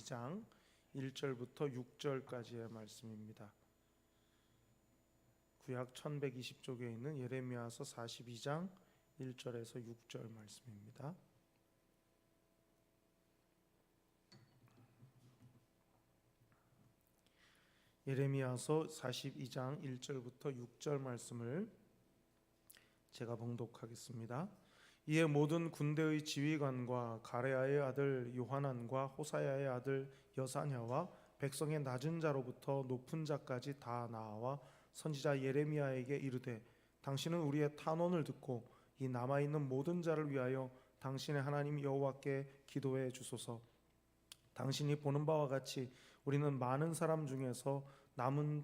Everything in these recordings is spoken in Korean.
42장 1절부터 6절까지의 말씀입니다. 구약 1120쪽에 있는 예레미야서 42장 1절에서 6절 말씀입니다. 예레미야서 42장 1절부터 6절 말씀을 제가 봉독하겠습니다. 이에 모든 군대의 지휘관과 가레아의 아들 요하난과 호사야의 아들 여사냐와 백성의 낮은 자로부터 높은 자까지 다 나와 선지자 예레미야에게 이르되 당신은 우리의 탄원을 듣고 이 남아있는 모든 자를 위하여 당신의 하나님 여호와께 기도해 주소서. 당신이 보는 바와 같이 우리는 많은 사람 중에서 남은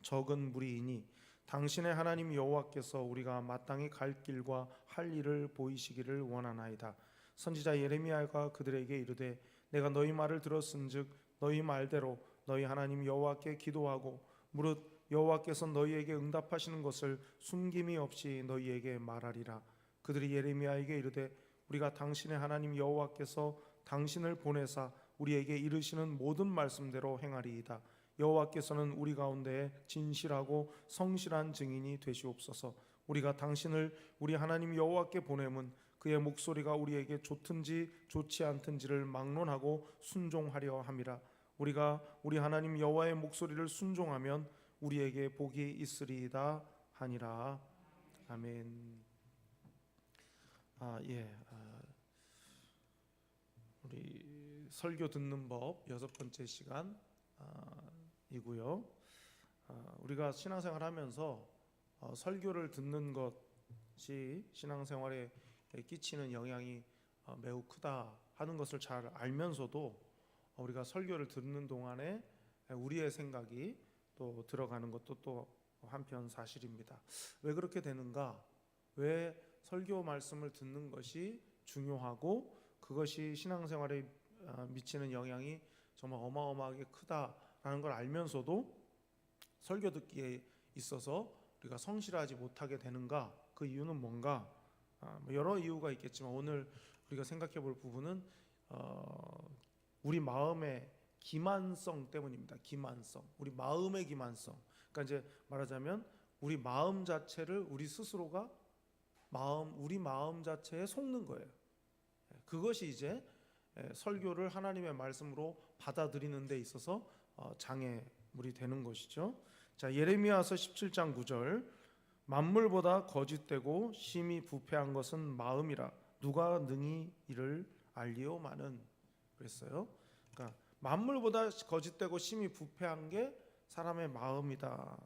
적은 무리이니 당신의 하나님 여호와께서 우리가 마땅히 갈 길과 할 일을 보이시기를 원하나이다. 선지자 예레미야가 그들에게 이르되 내가 너희 말을 들었은즉 너희 말대로 너희 하나님 여호와께 기도하고 무릇 여호와께서 너희에게 응답하시는 것을 숨김이 없이 너희에게 말하리라. 그들이 예레미야에게 이르되 우리가 당신의 하나님 여호와께서 당신을 보내사 우리에게 이르시는 모든 말씀대로 행하리이다. 여호와께서는 우리 가운데 진실하고 성실한 증인이 되시옵소서. 우리가 당신을 우리 하나님 여호와께 보내면 그의 목소리가 우리에게 좋든지 좋지 않든지를 막론하고 순종하려 함이라. 우리가 우리 하나님 여호와의 목소리를 순종하면 우리에게 복이 있으리이다 하니라. 아멘. 우리 설교 듣는 법 6번째 시간 이고요. 우리가 신앙생활 하면서 설교를 듣는 것이 신앙생활에 끼치는 영향이 매우 크다 하는 것을 잘 알면서도 우리가 설교를 듣는 동안에 우리의 생각이 또 들어가는 것도 또 한편 사실입니다. 왜 그렇게 되는가? 왜 설교 말씀을 듣는 것이 중요하고 그것이 신앙생활에 미치는 영향이 정말 어마어마하게 크다라는 걸 알면서도 설교 듣기에 있어서 우리가 성실하지 못하게 되는가? 그 이유는 뭔가? 여러 이유가 있겠지만 오늘 우리가 생각해 볼 부분은 우리 마음의 기만성 때문입니다. 기만성, 우리 마음의 기만성. 그러니까 이제 말하자면 우리 마음 자체를 우리 스스로가 우리 마음 자체에 속는 거예요. 그것이 이제 설교를 하나님의 말씀으로 받아들이는 데 있어서 장애물이 되는 것이죠. 자, 예레미야서 17장 9절 만물보다 거짓되고 심히 부패한 것은 마음이라 누가 능히 이를 알리오마는 그랬어요. 그러니까 만물보다 거짓되고 심히 부패한 게 사람의 마음이다.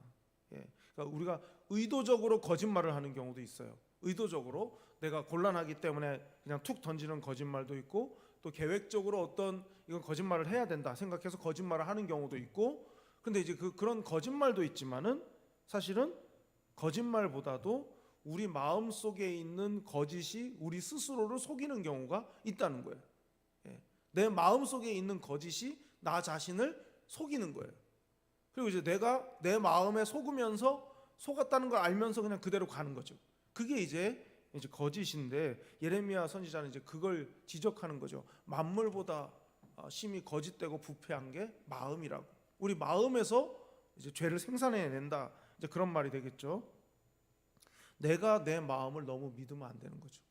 그러니까 우리가 의도적으로 거짓말을 하는 경우도 있어요. 의도적으로 내가 곤란하기 때문에 그냥 툭 던지는 거짓말도 있고 또 계획적으로 이건 거짓말을 해야 된다 생각해서 거짓말을 하는 경우도 있고 근데 이제 그런 거짓말도 있지만은 사실은 거짓말보다도 우리 마음 속에 있는 거짓이 우리 스스로를 속이는 경우가 있다는 거예요. 내 마음 속에 있는 거짓이 나 자신을 속이는 거예요. 그리고 이제 내가 내 마음에 속으면서 속았다는 걸 알면서 그냥 그대로 가는 거죠. 그게 이제 거짓인데 예레미야 선지자는 이제 그걸 지적하는 거죠. 만물보다 심히 거짓되고 부패한 게 마음이라고. 우리 마음에서 이제 죄를 생산해낸다. 이제 그런 말이 되겠죠. 내가 내 마음을 너무 믿으면 안 되는 거죠.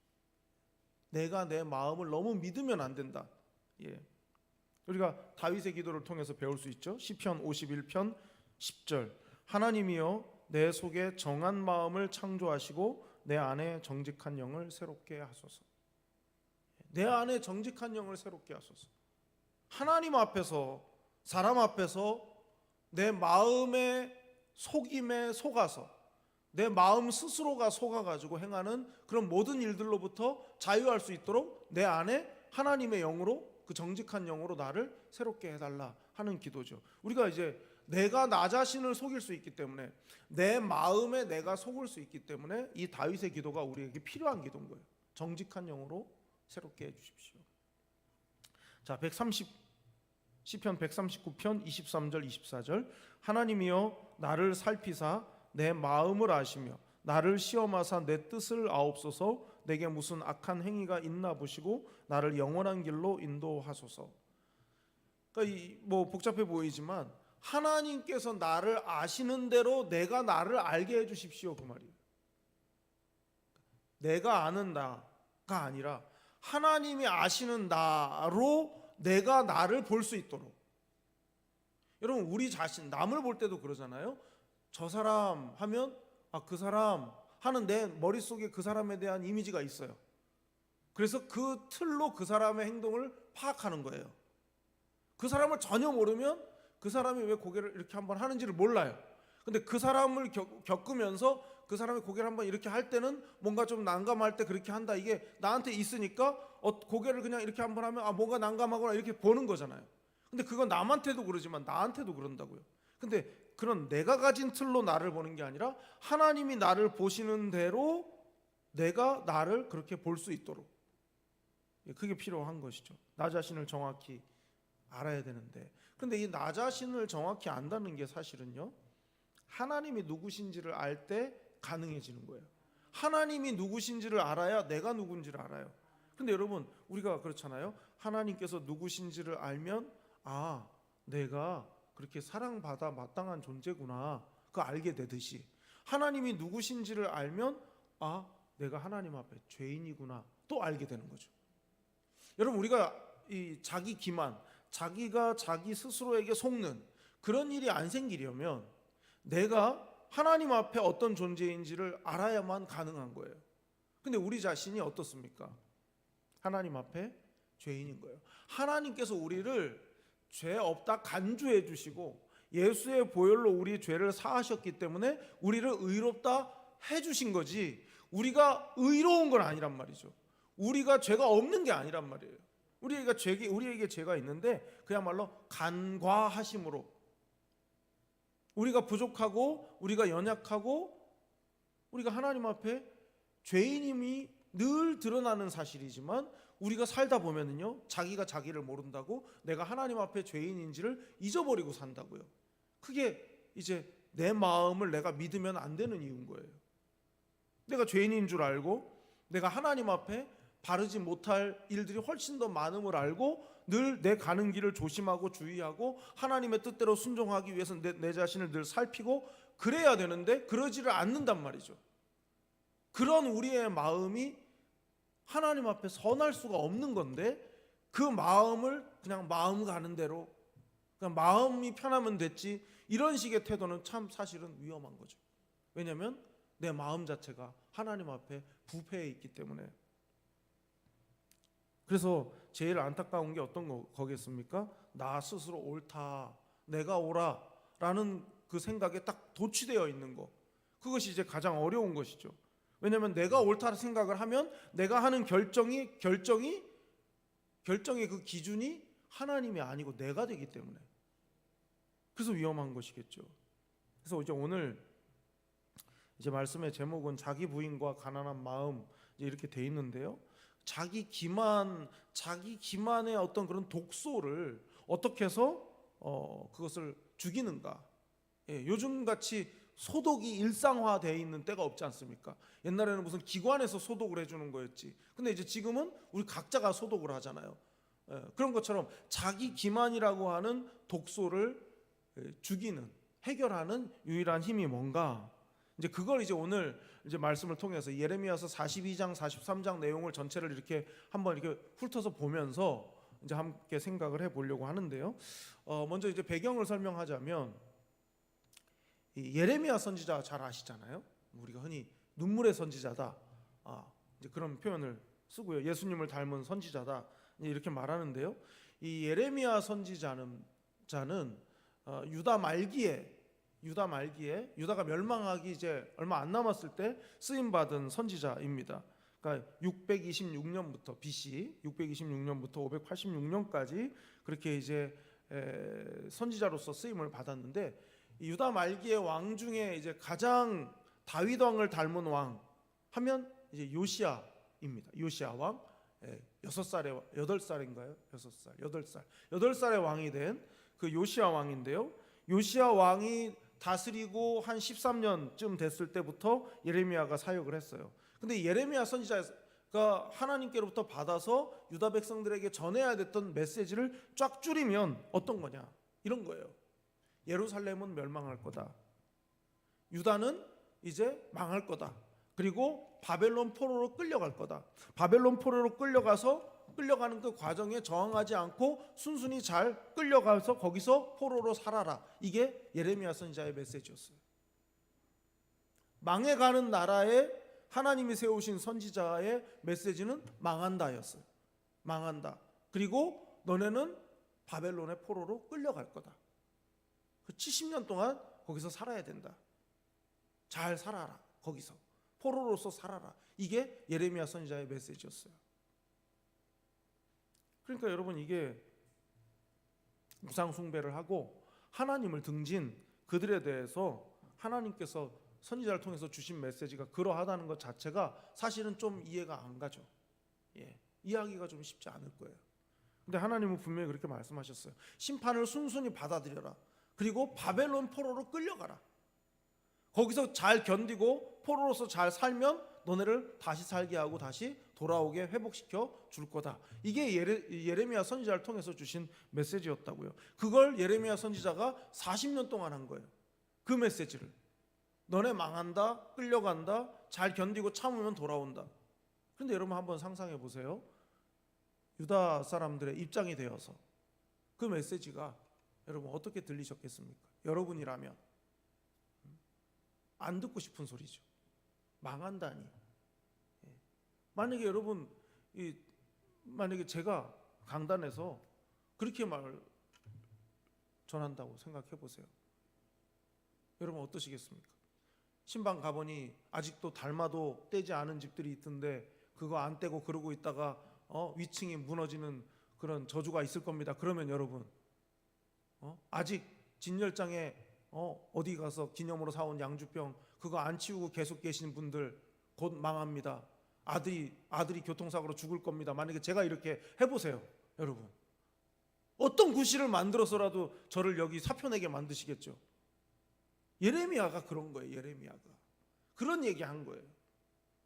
내가 내 마음을 너무 믿으면 안 된다. 우리가 다윗의 기도를 통해서 배울 수 있죠. 시편 51편 10절 하나님이여 내 속에 정한 마음을 창조하시고 내 안에 정직한 영을 새롭게 하소서. 내 안에 정직한 영을 새롭게 하소서. 하나님 앞에서 사람 앞에서 내 마음의 속임에 속아서 내 마음 스스로가 속아가지고 행하는 그런 모든 일들로부터 자유할 수 있도록 내 안에 하나님의 영으로 그 정직한 영으로 나를 새롭게 해달라 하는 기도죠. 우리가 이제 내가 나 자신을 속일 수 있기 때문에 내 마음에 내가 속을 수 있기 때문에 이 다윗의 기도가 우리에게 필요한 기도인 거예요. 정직한 영으로 새롭게 해주십시오. 자, 시편 139편 23절 24절 하나님이여 나를 살피사 내 마음을 아시며 나를 시험하사 내 뜻을 아옵소서. 내게 무슨 악한 행위가 있나 보시고 나를 영원한 길로 인도하소서. 그러니까 뭐 복잡해 보이지만 하나님께서 나를 아시는 대로 내가 나를 알게 해주십시오, 그 말이에요. 내가 아는 나가 아니라 하나님이 아시는 나로 내가 나를 볼 수 있도록. 여러분, 우리 자신, 남을 볼 때도 그러잖아요. 저 사람 하면 그 사람 하는 내 머릿속에 그 사람에 대한 이미지가 있어요. 그래서 그 틀로 그 사람의 행동을 파악하는 거예요. 그 사람을 전혀 모르면 그 사람이 왜 고개를 이렇게 한번 하는지를 몰라요. 근데 그 사람을 겪으면서 그 사람이 고개를 한번 이렇게 할 때는 뭔가 좀 난감할 때 그렇게 한다. 이게 나한테 있으니까 고개를 그냥 이렇게 한번 하면 뭔가 난감하거나 이렇게 보는 거잖아요. 근데 그건 남한테도 그러지만 나한테도 그런다고요. 근데 그런 내가 가진 틀로 나를 보는 게 아니라 하나님이 나를 보시는 대로 내가 나를 그렇게 볼 수 있도록, 그게 필요한 것이죠. 나 자신을 정확히 알아야 되는데, 근데 이 나 자신을 정확히 안다는 게 사실은요, 하나님이 누구신지를 알 때 가능해지는 거예요. 하나님이 누구신지를 알아야 내가 누군지를 알아요. 근데 여러분, 우리가 그렇잖아요. 하나님께서 누구신지를 알면 내가 그렇게 사랑받아 마땅한 존재구나, 그거 알게 되듯이 하나님이 누구신지를 알면 내가 하나님 앞에 죄인이구나 또 알게 되는 거죠. 여러분, 우리가 이 자기 기만, 자기가 자기 스스로에게 속는 그런 일이 안 생기려면 내가 하나님 앞에 어떤 존재인지를 알아야만 가능한 거예요. 근데 우리 자신이 어떻습니까? 하나님 앞에 죄인인 거예요. 하나님께서 우리를 죄 없다 간주해 주시고 예수의 보혈로 우리 죄를 사하셨기 때문에 우리를 의롭다 해 주신 거지, 우리가 의로운 건 아니란 말이죠. 우리가 죄가 없는 게 아니란 말이에요. 우리에게 죄가 있는데 그야말로 간과하심으로, 우리가 부족하고 우리가 연약하고 우리가 하나님 앞에 죄인임이 늘 드러나는 사실이지만 우리가 살다 보면은요, 자기가 자기를 모른다고 내가 하나님 앞에 죄인인지를 잊어버리고 산다고요. 그게 이제 내 마음을 내가 믿으면 안 되는 이유인 거예요. 내가 죄인인 줄 알고 내가 하나님 앞에 바르지 못할 일들이 훨씬 더 많음을 알고 늘 내 가는 길을 조심하고 주의하고 하나님의 뜻대로 순종하기 위해서 내 자신을 늘 살피고 그래야 되는데 그러지를 않는단 말이죠. 그런 우리의 마음이 하나님 앞에 선할 수가 없는 건데, 그 마음을 그냥 마음 가는 대로 그냥 마음이 편하면 됐지, 이런 식의 태도는 참 사실은 위험한 거죠. 왜냐하면 내 마음 자체가 하나님 앞에 부패해 있기 때문에. 그래서 제일 안타까운 게 어떤 거겠습니까? 나 스스로 옳다, 내가 옳아 라는 그 생각에 딱 도취되어 있는 거, 그것이 이제 가장 어려운 것이죠. 왜냐하면 내가 옳다는 생각을 하면 내가 하는 결정의 그 기준이 하나님이 아니고 내가 되기 때문에, 그래서 위험한 것이겠죠. 그래서 이제 오늘 이제 말씀의 제목은 자기 부인과 가난한 마음, 이렇게 돼 있는데요. 자기 기만의 어떤 그런 독소를 어떻게 해서 그것을 죽이는가. 요즘 같이 소독이 일상화되어 있는 때가 없지 않습니까? 옛날에는 무슨 기관에서 소독을 해주는 거였지. 근데 이제 지금은 우리 각자가 소독을 하잖아요. 그런 것처럼 자기 기만이라고 하는 독소를 죽이는, 해결하는 유일한 힘이 뭔가? 이제 그걸 이제 오늘 이제 말씀을 통해서 예레미야서 42장, 43장 내용을 전체를 이렇게 한번 이렇게 훑어서 보면서 이제 함께 생각을 해보려고 하는데요. 먼저 이제 배경을 설명하자면, 이 예레미야 선지자 잘 아시잖아요. 우리가 흔히 눈물의 선지자다, 이제 그런 표현을 쓰고요. 예수님을 닮은 선지자다, 이렇게 말하는데요. 이 예레미야 선지자는 유다 말기에 유다가 멸망하기 이제 얼마 안 남았을 때 쓰임 받은 선지자입니다. 그러니까 626년부터 BC 626년부터 586년까지 그렇게 이제 선지자로서 쓰임을 받았는데, 유다 말기의 왕 중에 이제 가장 다윗 왕을 닮은 왕 하면 이제 요시아입니다. 요시아 왕, 8살의 왕이 된 그 요시아 왕인데요. 요시아 왕이 다스리고 한 13년쯤 됐을 때부터 예레미야가 사역을 했어요. 근데 예레미야 선지자 그러니까 하나님께로부터 받아서 유다 백성들에게 전해야 됐던 메시지를 쫙 줄이면 어떤 거냐? 이런 거예요. 예루살렘은 멸망할 거다. 유다는 이제 망할 거다. 그리고 바벨론 포로로 끌려갈 거다. 바벨론 포로로 끌려가는 그 과정에 저항하지 않고 순순히 잘 끌려가서 거기서 포로로 살아라. 이게 예레미야 선지자의 메시지였어요. 망해가는 나라에 하나님이 세우신 선지자의 메시지는 망한다였어요. 망한다. 그리고 너네는 바벨론의 포로로 끌려갈 거다. 그 70년 동안 거기서 살아야 된다. 잘 살아라. 거기서 포로로서 살아라. 이게 예레미야 선지자의 메시지였어요. 그러니까 여러분, 이게 우상 숭배를 하고 하나님을 등진 그들에 대해서 하나님께서 선지자를 통해서 주신 메시지가 그러하다는 것 자체가 사실은 좀 이해가 안 가죠. 이해하기가 좀 쉽지 않을 거예요. 근데 하나님은 분명히 그렇게 말씀하셨어요. 심판을 순순히 받아들여라. 그리고 바벨론 포로로 끌려가라. 거기서 잘 견디고 포로로서 잘 살면 너네를 다시 살게 하고 다시 돌아오게 회복시켜 줄 거다. 이게 예레미야 선지자를 통해서 주신 메시지였다고요. 그걸 예레미야 선지자가 40년 동안 한 거예요. 그 메시지를. 너네 망한다, 끌려간다, 잘 견디고 참으면 돌아온다. 그런데 여러분 한번 상상해 보세요. 유다 사람들의 입장이 되어서 그 메시지가 여러분 어떻게 들리셨겠습니까? 여러분이라면 안 듣고 싶은 소리죠. 망한다니. 만약에 여러분, 만약에 제가 강단에서 그렇게 말 전한다고 생각해 보세요. 여러분 어떠시겠습니까? 신방 가보니 아직도 달마도 떼지 않은 집들이 있던데 그거 안 떼고 그러고 있다가 위층이 무너지는 그런 저주가 있을 겁니다. 그러면 여러분 아직 진열장에 어디 가서 기념으로 사온 양주병 그거 안 치우고 계속 계신 분들 곧 망합니다. 아들이 교통사고로 죽을 겁니다. 만약에 제가 이렇게 해보세요. 여러분 어떤 구실을 만들어서라도 저를 여기 사표내게 만드시겠죠. 예레미야가 그런 거예요. 예레미야가 그런 얘기한 거예요.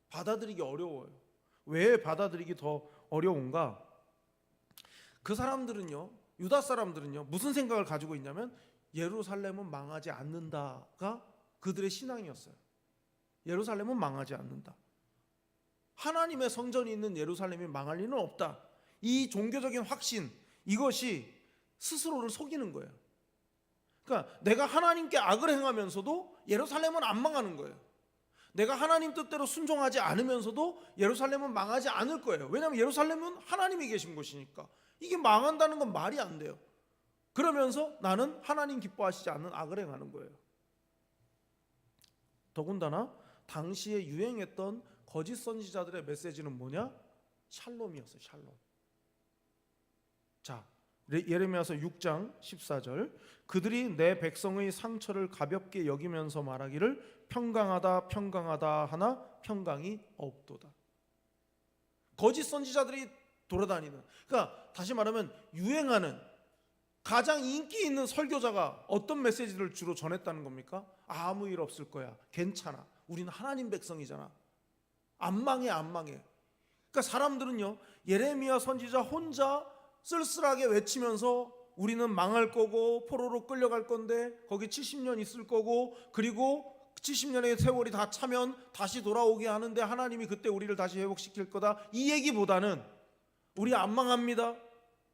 받아들이기 어려워요. 왜 받아들이기 더 어려운가? 그 사람들은요, 유다 사람들은요 무슨 생각을 가지고 있냐면 예루살렘은 망하지 않는다가 그들의 신앙이었어요. 예루살렘은 망하지 않는다. 하나님의 성전이 있는 예루살렘이 망할 리는 없다. 이 종교적인 확신, 이것이 스스로를 속이는 거예요. 그러니까 내가 하나님께 악을 행하면서도 예루살렘은 안 망하는 거예요. 내가 하나님 뜻대로 순종하지 않으면서도 예루살렘은 망하지 않을 거예요. 왜냐하면 예루살렘은 하나님이 계신 곳이니까. 이게 망한다는 건 말이 안 돼요. 그러면서 나는 하나님 기뻐하시지 않는 악을 행하는 거예요. 더군다나 당시에 유행했던 거짓 선지자들의 메시지는 뭐냐? 샬롬이었어요. 샬롬. 자, 예레미야서 6장 14절 그들이 내 백성의 상처를 가볍게 여기면서 말하기를 평강하다 평강하다 하나 평강이 없도다. 거짓 선지자들이 돌아다니는, 그러니까 다시 말하면 유행하는 가장 인기 있는 설교자가 어떤 메시지를 주로 전했다는 겁니까? 아무 일 없을 거야, 괜찮아, 우리는 하나님 백성이잖아, 안 망해 안 망해. 그러니까 사람들은요 예레미야 선지자 혼자 쓸쓸하게 외치면서 우리는 망할 거고 포로로 끌려갈 건데 거기 70년 있을 거고 그리고 70년의 세월이 다 차면 다시 돌아오게 하는데 하나님이 그때 우리를 다시 회복시킬 거다, 이 얘기보다는 우리 안 망합니다,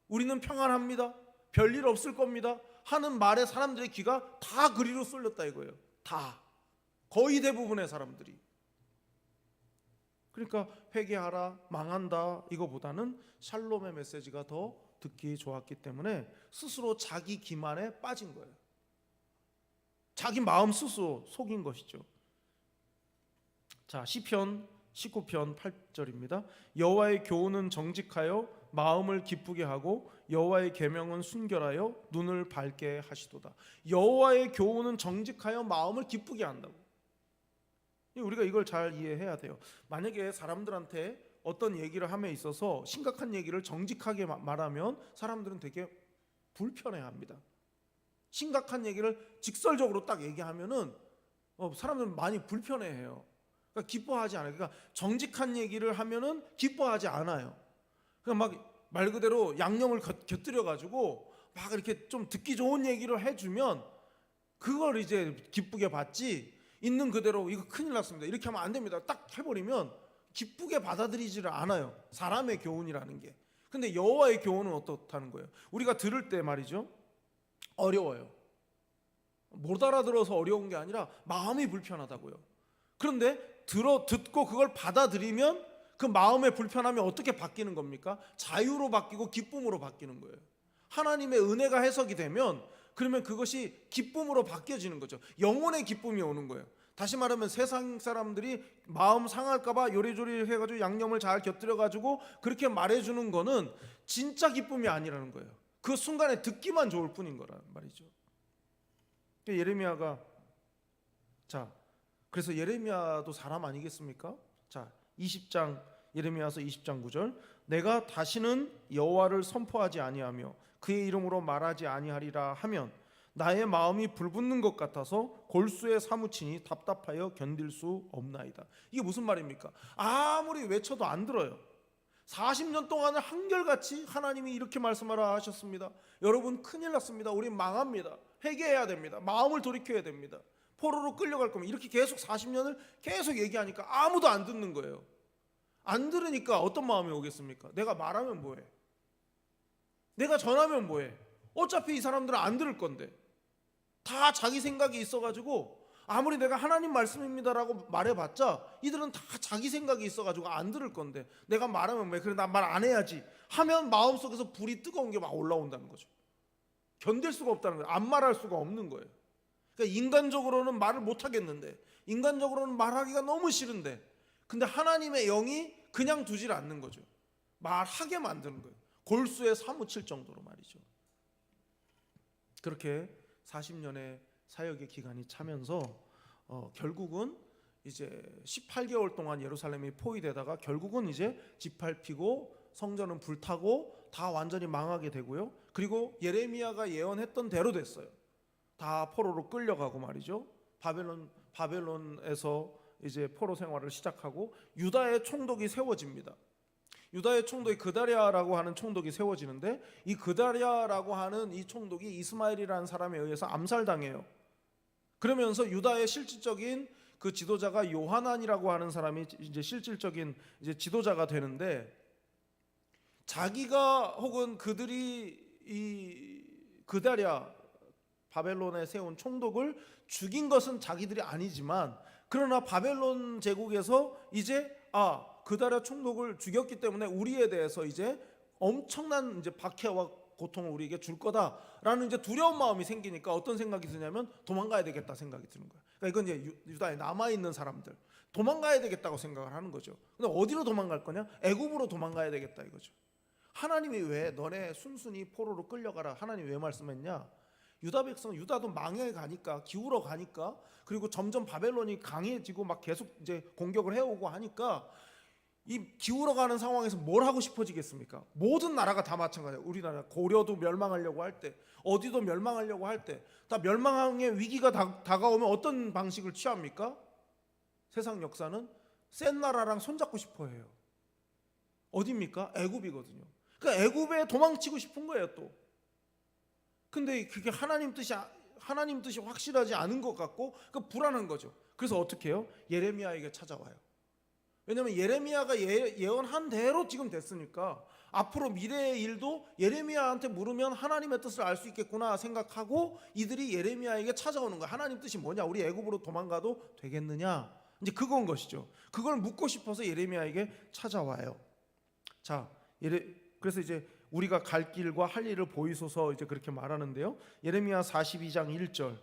우리는 평안합니다, 별일 없을 겁니다 하는 말에 사람들의 귀가 다 그리로 쏠렸다 이거예요. 다, 거의 대부분의 사람들이. 그러니까 회개하라, 망한다 이거보다는 샬롬의 메시지가 더 듣기 좋았기 때문에 스스로 자기 기만에 빠진 거예요. 자기 마음 스스로 속인 것이죠. 자, 시편 19편 8절입니다. 여호와의 교훈은 정직하여 마음을 기쁘게 하고 여호와의 계명은 순결하여 눈을 밝게 하시도다. 여호와의 교훈은 정직하여 마음을 기쁘게 한다고. 우리가 이걸 잘 이해해야 돼요. 만약에 사람들한테 어떤 얘기를 함에 있어서 심각한 얘기를 정직하게 말하면 사람들은 되게 불편해합니다. 심각한 얘기를 직설적으로 딱 얘기하면은 사람들은 많이 불편해해요. 그러니까 기뻐하지 않아요. 그러니까 정직한 얘기를 하면은 기뻐하지 않아요. 그냥 막 말 그대로 양념을 곁들여 가지고 막 이렇게 좀 듣기 좋은 얘기를 해주면 그걸 이제 기쁘게 받지, 있는 그대로 이거 큰일 났습니다, 이렇게 하면 안 됩니다, 딱 해버리면 기쁘게 받아들이지를 않아요. 사람의 교훈이라는 게. 근데 여호와의 교훈은 어떻다는 거예요? 우리가 들을 때 말이죠, 어려워요. 못 알아들어서 어려운 게 아니라 마음이 불편하다고요. 그런데 듣고 그걸 받아들이면 그 마음의 불편함이 어떻게 바뀌는 겁니까? 자유로 바뀌고 기쁨으로 바뀌는 거예요. 하나님의 은혜가 해석이 되면 그러면 그것이 기쁨으로 바뀌어지는 거죠. 영혼의 기쁨이 오는 거예요. 다시 말하면 세상 사람들이 마음 상할까봐 요리조리 해가지고 양념을 잘 곁들여가지고 그렇게 말해주는 거는 진짜 기쁨이 아니라는 거예요. 그 순간에 듣기만 좋을 뿐인 거란 말이죠. 예레미야가, 자, 그래서 예레미야도 사람 아니겠습니까? 자, 20장, 예레미야서 20장 9절, 내가 다시는 여호와를 선포하지 아니하며 그의 이름으로 말하지 아니하리라 하면 나의 마음이 불붙는 것 같아서 골수에 사무치니 답답하여 견딜 수 없나이다. 이게 무슨 말입니까? 아무리 외쳐도 안 들어요. 40년 동안을 한결같이 하나님이 이렇게 말씀하라 하셨습니다. 여러분 큰일 났습니다. 우리 망합니다. 회개해야 됩니다. 마음을 돌이켜야 됩니다. 포로로 끌려갈 겁니다. 이렇게 계속 40년을 계속 얘기하니까 아무도 안 듣는 거예요. 안 들으니까 어떤 마음이 오겠습니까? 내가 말하면 뭐해? 내가 전하면 뭐해? 어차피 이 사람들은 안 들을 건데. 다 자기 생각이 있어가지고 아무리 내가 하나님 말씀입니다라고 말해봤자 이들은 다 자기 생각이 있어가지고 안 들을 건데, 내가 말하면 뭐해? 그래, 난 말 안 해야지 하면 마음속에서 불이 뜨거운 게 막 올라온다는 거죠. 견딜 수가 없다는 거예요. 안 말할 수가 없는 거예요. 그러니까 인간적으로는 말을 못 하겠는데, 인간적으로는 말하기가 너무 싫은데, 근데 하나님의 영이 그냥 두질 않는 거죠. 말하게 만드는 거예요. 골수에 사무칠 정도로 말이죠. 그렇게 40년의 사역의 기간이 차면서 결국은 이제 18개월 동안 예루살렘이 포위되다가 결국은 이제 지팔피고 성전은 불타고 다 완전히 망하게 되고요. 그리고 예레미야가 예언했던 대로 됐어요. 다 포로로 끌려가고 말이죠. 바벨론에서 이제 포로 생활을 시작하고 유다의 총독이 세워집니다. 유다의 총독이 그다랴라고 하는 총독이 세워지는데, 이 그다랴라고 하는 이 총독이 이스마엘이라는 사람에 의해서 암살당해요. 그러면서 유다의 실질적인 그 지도자가 요하난이라고 하는 사람이 이제 실질적인 이제 지도자가 되는데, 자기가 혹은 그들이 이 그다랴 바벨론에 세운 총독을 죽인 것은 자기들이 아니지만, 그러나 바벨론 제국에서 이제 그다랴 총독을 죽였기 때문에 우리에 대해서 이제 엄청난 이제 박해와 고통을 우리에게 줄 거다라는 이제 두려운 마음이 생기니까 어떤 생각이 드냐면 도망가야 되겠다 생각이 드는 거예요. 그러니까 이건 이제 유다에 남아 있는 사람들, 도망가야 되겠다고 생각을 하는 거죠. 근데 어디로 도망갈 거냐? 애굽으로 도망가야 되겠다 이거죠. 하나님이 왜 너네 순순히 포로로 끌려가라, 하나님이 왜 말씀했냐? 유다 백성, 유다도 망해 가니까, 기울어 가니까, 그리고 점점 바벨론이 강해지고 막 계속 이제 공격을 해오고 하니까 이 기울어가는 상황에서 뭘 하고 싶어지겠습니까? 모든 나라가 다 마찬가지예요. 우리나라 고려도 멸망하려고 할 때, 어디도 멸망하려고 할 때, 다 멸망의 위기가 다가오면 어떤 방식을 취합니까? 세상 역사는 센 나라랑 손잡고 싶어해요. 어디입니까? 애굽이거든요. 그러니까 애굽에 도망치고 싶은 거예요 또. 근데 그게 하나님 뜻이 확실하지 않은 것 같고 그 불안한 거죠. 그래서 어떻게 해요? 예레미야에게 찾아와요. 왜냐하면 예레미야가 예언한 대로 지금 됐으니까 앞으로 미래의 일도 예레미야한테 물으면 하나님의 뜻을 알 수 있겠구나 생각하고 이들이 예레미야에게 찾아오는 거야. 하나님 뜻이 뭐냐? 우리 애굽으로 도망가도 되겠느냐? 이제 그건 것이죠. 그걸 묻고 싶어서 예레미야에게 찾아와요. 자, 그래서 이제 우리가 갈 길과 할 일을 보이소서 이제 그렇게 말하는데요. 예레미야 42장 1절,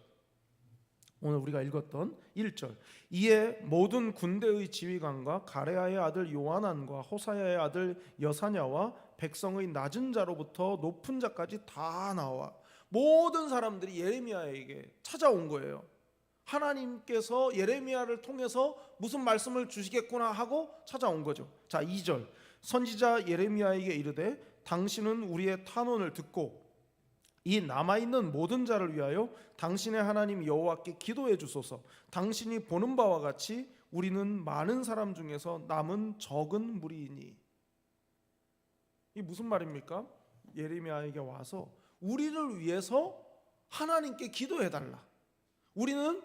오늘 우리가 읽었던 1절. 이에 모든 군대의 지휘관과 가레아의 아들 요하난과 호사야의 아들 여사냐와 백성의 낮은 자로부터 높은 자까지 다 나와 모든 사람들이 예레미야에게 찾아온 거예요. 하나님께서 예레미야를 통해서 무슨 말씀을 주시겠구나 하고 찾아온 거죠. 자, 2절. 선지자 예레미야에게 이르되 당신은 우리의 탄원을 듣고 이 남아있는 모든 자를 위하여 당신의 하나님 여호와께 기도해 주소서. 당신이 보는 바와 같이 우리는 많은 사람 중에서 남은 적은 무리이니. 이 무슨 말입니까? 예레미야에게 와서 우리를 위해서 하나님께 기도해달라. 우리는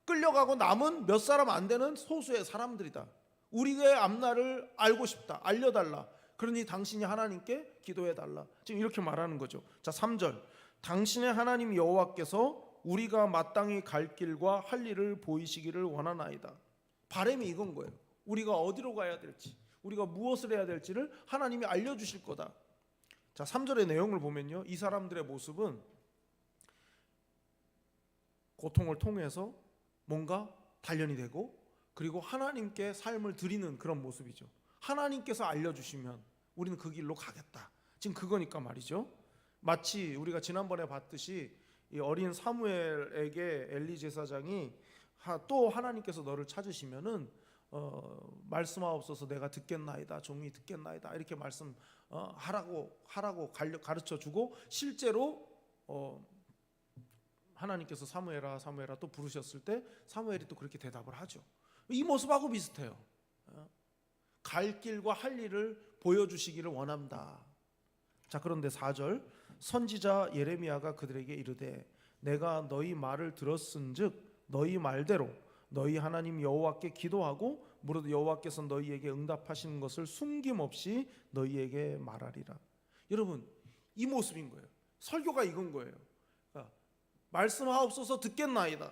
끌려가고 남은 몇 사람 안 되는 소수의 사람들이다. 우리의 앞날을 알고 싶다. 알려달라. 그러니 당신이 하나님께 기도해달라. 지금 이렇게 말하는 거죠. 자, 3절. 당신의 하나님 여호와께서 우리가 마땅히 갈 길과 할 일을 보이시기를 원하나이다. 바람이 이건 거예요. 우리가 어디로 가야 될지, 우리가 무엇을 해야 될지를 하나님이 알려주실 거다. 자, 3절의 내용을 보면요, 이 사람들의 모습은 고통을 통해서 뭔가 단련이 되고, 그리고 하나님께 삶을 드리는 그런 모습이죠. 하나님께서 알려주시면 우리는 그 길로 가겠다. 지금 그거니까 말이죠. 마치 우리가 지난번에 봤듯이 이 어린 사무엘에게 엘리 제사장이 또 하나님께서 너를 찾으시면은 말씀하옵소서 내가 듣겠나이다, 종이 듣겠나이다, 이렇게 하라고 가르쳐 주고, 실제로 하나님께서 사무엘아 또 부르셨을 때 사무엘이 또 그렇게 대답을 하죠. 이 모습하고 비슷해요. 갈 길과 할 일을 보여주시기를 원한다. 자, 그런데 4절, 선지자 예레미야가 그들에게 이르되 내가 너희 말을 들었은즉 너희 말대로 너희 하나님 여호와께 기도하고 무릇 여호와께서 너희에게 응답하시는 것을 숨김없이 너희에게 말하리라. 여러분, 이 모습인 거예요. 설교가 이건 거예요. 말씀하옵소서 듣겠나이다,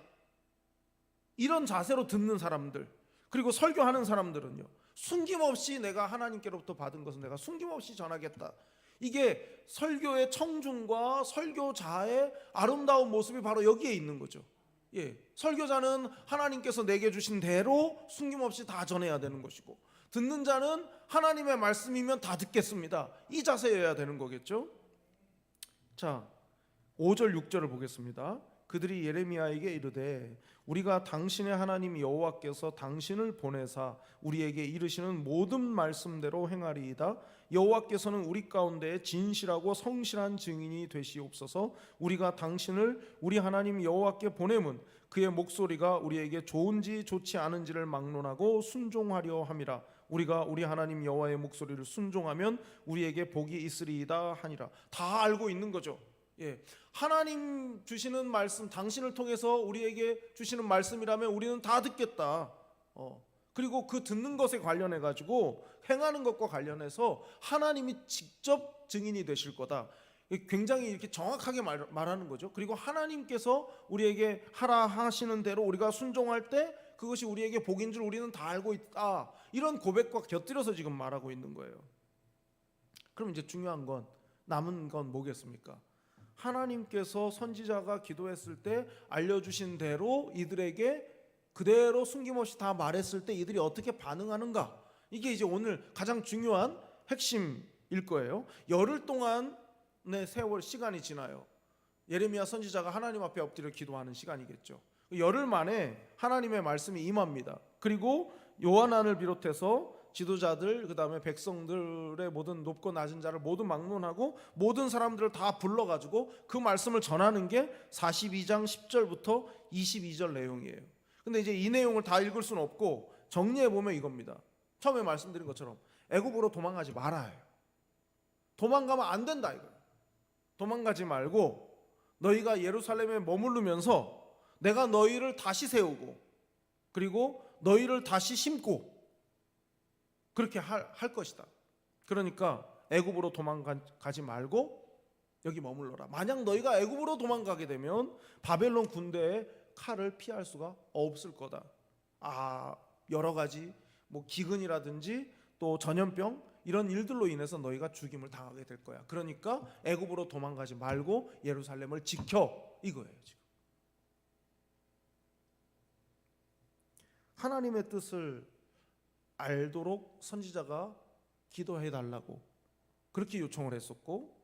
이런 자세로 듣는 사람들, 그리고 설교하는 사람들은요, 숨김없이 내가 하나님께로부터 받은 것은 내가 숨김없이 전하겠다. 이게 설교의 청중과 설교자의 아름다운 모습이 바로 여기에 있는 거죠. 예, 설교자는 하나님께서 내게 주신 대로 숨김없이 다 전해야 되는 것이고, 듣는 자는 하나님의 말씀이면 다 듣겠습니다, 이 자세여야 되는 거겠죠. 자, 5절 6절을 보겠습니다. 그들이 예레미야에게 이르되 우리가 당신의 하나님 여호와께서 당신을 보내사 우리에게 이르시는 모든 말씀대로 행하리이다. 여호와께서는 우리 가운데 진실하고 성실한 증인이 되시옵소서. 우리가 당신을 우리 하나님 여호와께 보내면 그의 목소리가 우리에게 좋은지 좋지 않은지를 막론하고 순종하려 함이라. 우리가 우리 하나님 여호와의 목소리를 순종하면 우리에게 복이 있으리이다 하니라. 다 알고 있는 거죠. 예, 하나님 주시는 말씀, 당신을 통해서 우리에게 주시는 말씀이라면 우리는 다 듣겠다. 그리고 그 듣는 것에 관련해 가지고 행하는 것과 관련해서 하나님이 직접 증인이 되실 거다. 굉장히 이렇게 정확하게 말하는 거죠. 그리고 하나님께서 우리에게 하라 하시는 대로 우리가 순종할 때 그것이 우리에게 복인 줄 우리는 다 알고 있다. 이런 고백과 곁들여서 지금 말하고 있는 거예요. 그럼 이제 중요한 건, 남은 건 뭐겠습니까? 하나님께서 선지자가 기도했을 때 알려주신 대로 이들에게 그대로 숨김없이 다 말했을 때 이들이 어떻게 반응하는가, 이게 이제 오늘 가장 중요한 핵심일 거예요. 열흘 동안의 세월 시간이 지나요. 예레미야 선지자가 하나님 앞에 엎드려 기도하는 시간이겠죠. 열흘 만에 하나님의 말씀이 임합니다. 그리고 요한을 비롯해서 지도자들, 그 다음에 백성들의 모든 높고 낮은 자를 모두 막론하고 모든 사람들을 다 불러가지고 그 말씀을 전하는 게 42장 10절부터 22절 내용이에요. 근데 이제 이 내용을 다 읽을 수는 없고 정리해보면 이겁니다. 처음에 말씀드린 것처럼 애굽으로 도망가지 말아요. 도망가면 안 된다 이거예요. 도망가지 말고 너희가 예루살렘에 머무르면서 내가 너희를 다시 세우고 그리고 너희를 다시 심고 그렇게 할 것이다. 그러니까 애굽으로 도망가지 말고 여기 머물러라. 만약 너희가 애굽으로 도망가게 되면 바벨론 군대의 칼을 피할 수가 없을 거다. 여러 가지 기근이라든지 또 전염병 이런 일들로 인해서 너희가 죽임을 당하게 될 거야. 그러니까 애굽으로 도망가지 말고 예루살렘을 지켜, 이거예요. 지금 하나님의 뜻을 알도록 선지자가 기도해 달라고 그렇게 요청을 했었고,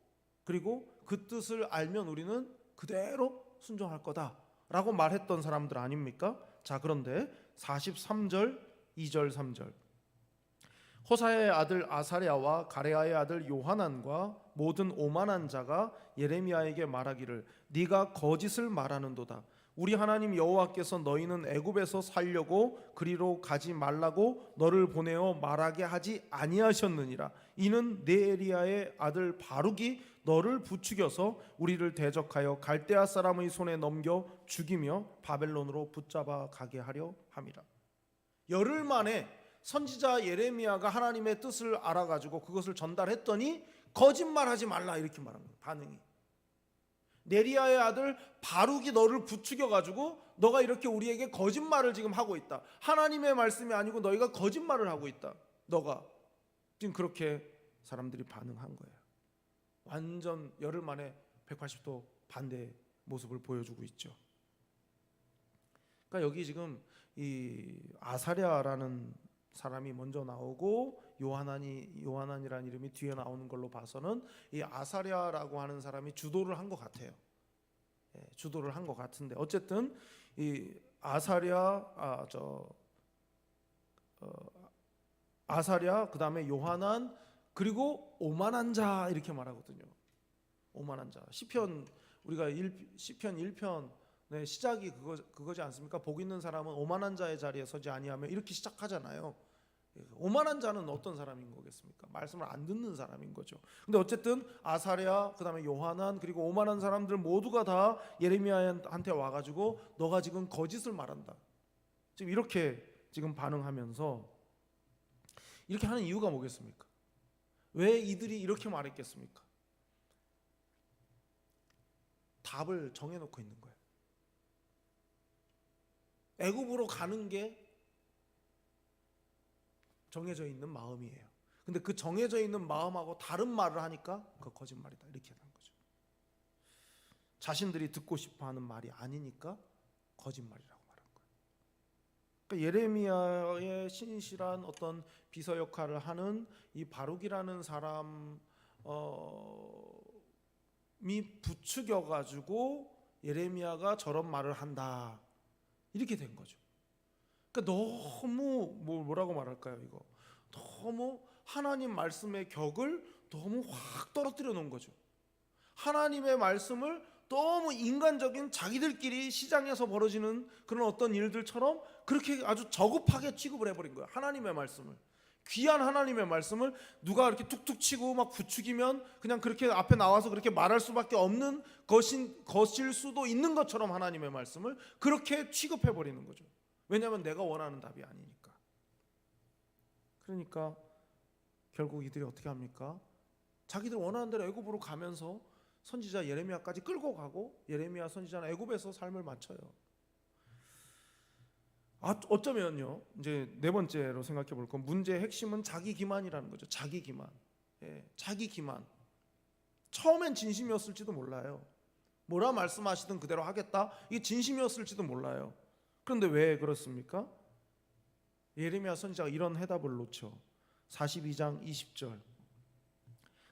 그리고 그 뜻을 알면 우리는 그대로 순종할 거다라고 말했던 사람들 아닙니까? 자, 그런데 43절 2절 3절, 호사야의 아들 아사랴와 가레아의 아들 요하난과 모든 오만한 자가 예레미야에게 말하기를 네가 거짓을 말하는도다. 우리 하나님 여호와께서 너희는 애굽에서 살려고 그리로 가지 말라고 너를 보내어 말하게 하지 아니하셨느니라. 이는 네에리야의 아들 바룩이 너를 부추겨서 우리를 대적하여 갈대아 사람의 손에 넘겨 죽이며 바벨론으로 붙잡아 가게 하려 함이라. 열흘 만에 선지자 예레미야가 하나님의 뜻을 알아가지고 그것을 전달했더니 거짓말하지 말라 이렇게 말한 거예요. 반응이. 네리야의 아들 바룩이 너를 부추겨가지고 너가 이렇게 우리에게 거짓말을 지금 하고 있다. 하나님의 말씀이 아니고 너희가 거짓말을 하고 있다. 너가 지금 그렇게 사람들이 반응한 거예요. 완전 열흘 만에 180도 반대의 모습을 보여주고 있죠. 그러니까 여기 지금 이 아사랴라는 사람이 먼저 나오고 요하난이라는 이름이 뒤에 나오는 걸로 봐서는 이 아사랴라고 하는 사람이 주도를 한 것 같아요. 주도를 한 것 같은데 어쨌든 이 아사랴 그다음에 요하난 그리고 오만한 자 이렇게 말하거든요. 오만한 자. 시편 우리가 시편 1편 시작이 그거지 않습니까? 복 있는 사람은 오만한 자의 자리에 서지 아니하며 이렇게 시작하잖아요. 오만한 자는 어떤 사람인 거겠습니까? 말씀을 안 듣는 사람인 거죠. 근데 어쨌든 아사랴 그다음에 요하난 그리고 오만한 사람들 모두가 다 예레미야한테 와가지고 너가 지금 거짓을 말한다. 지금 이렇게 지금 반응하면서 이렇게 하는 이유가 뭐겠습니까? 왜 이들이 이렇게 말했겠습니까? 답을 정해놓고 있는 거예요. 애굽으로 가는 게 정해져 있는 마음이에요. 근데 그 정해져 있는 마음하고 다른 말을 하니까 그거 거짓말이다 이렇게 한 거죠. 자신들이 듣고 싶어하는 말이 아니니까 거짓말이라고 말한 거예요. 그러니까 예레미야의 신실한 어떤 비서 역할을 하는 이 바룩이라는 사람이 부추겨가지고 예레미야가 저런 말을 한다 이렇게 된 거죠. 그러니까 너무 뭐라고 말할까요? 이거 너무 하나님 말씀의 격을 너무 확 떨어뜨려 놓은 거죠. 하나님의 말씀을 너무 인간적인 자기들끼리 시장에서 벌어지는 그런 어떤 일들처럼 그렇게 아주 저급하게 취급을 해버린 거예요. 하나님의 말씀을, 귀한 하나님의 말씀을 누가 이렇게 툭툭 치고 막 부추기면 그냥 그렇게 앞에 나와서 그렇게 말할 수밖에 없는 것일 수도 있는 것처럼 하나님의 말씀을 그렇게 취급해버리는 거죠. 왜냐하면 내가 원하는 답이 아니니까. 그러니까 결국 이들이 어떻게 합니까? 자기들 원하는 대로 애굽으로 가면서 선지자 예레미야까지 끌고 가고 예레미야 선지자는 애굽에서 삶을 마쳐요. 어쩌면요, 이제 네 번째로 생각해 볼 건 문제의 핵심은 자기 기만이라는 거죠. 자기 기만. 자기 기만. 처음엔 진심이었을지도 몰라요. 뭐라 말씀하시든 그대로 하겠다. 이게 진심이었을지도 몰라요. 그런데 왜 그렇습니까? 예레미야 선지자가 이런 해답을 놓죠. 42장 20절.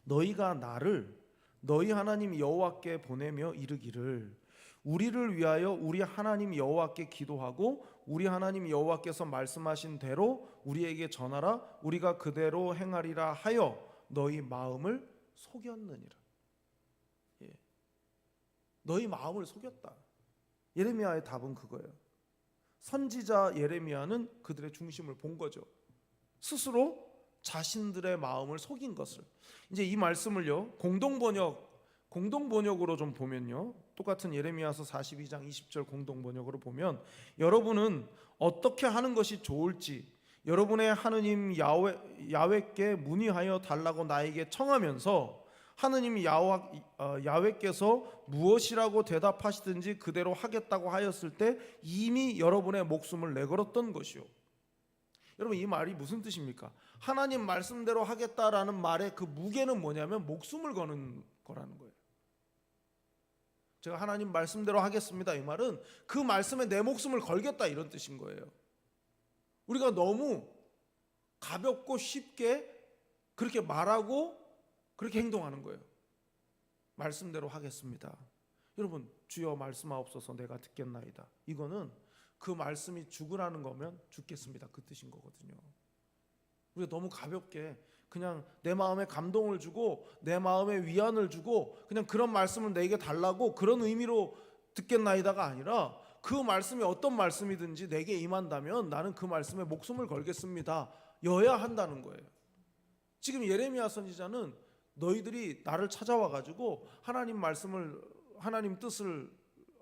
너희가 나를 너희 하나님 여호와께 보내며 이르기를 우리를 위하여 우리 하나님 여호와께 기도하고 우리 하나님 여호와께서 말씀하신 대로 우리에게 전하라. 우리가 그대로 행하리라 하여 너희 마음을 속였느니라. 너희 마음을 속였다. 예레미야의 답은 그거예요. 선지자 예레미야는 그들의 중심을 본 거죠. 스스로 자신들의 마음을 속인 것을. 이제 이 말씀을요 공동번역으로 좀 보면요, 똑같은 예레미야서 42장 20절 공동번역으로 보면 여러분은 어떻게 하는 것이 좋을지 여러분의 하느님 야훼께 문의하여 달라고 나에게 청하면서 하느님 야훼께서 무엇이라고 대답하시든지 그대로 하겠다고 하였을 때 이미 여러분의 목숨을 내걸었던 것이요. 여러분, 이 말이 무슨 뜻입니까? 하나님 말씀대로 하겠다라는 말의 그 무게는 뭐냐면 목숨을 거는 거라는 거예요. 제가 하나님 말씀대로 하겠습니다, 이 말은 그 말씀에 내 목숨을 걸겠다 이런 뜻인 거예요. 우리가 너무 가볍고 쉽게 그렇게 말하고 그렇게 행동하는 거예요. 말씀대로 하겠습니다. 여러분, 주여 말씀하옵소서 내가 듣겠나이다. 이거는 그 말씀이 죽으라는 거면 죽겠습니다 그 뜻인 거거든요. 우리가 너무 가볍게 그냥 내 마음에 감동을 주고 내 마음에 위안을 주고 그냥 그런 말씀을 내게 달라고 그런 의미로 듣겠나이다가 아니라 그 말씀이 어떤 말씀이든지 내게 임한다면 나는 그 말씀에 목숨을 걸겠습니다 여야 한다는 거예요. 지금 예레미야 선지자는 너희들이 나를 찾아와 가지고 하나님 말씀을, 하나님 뜻을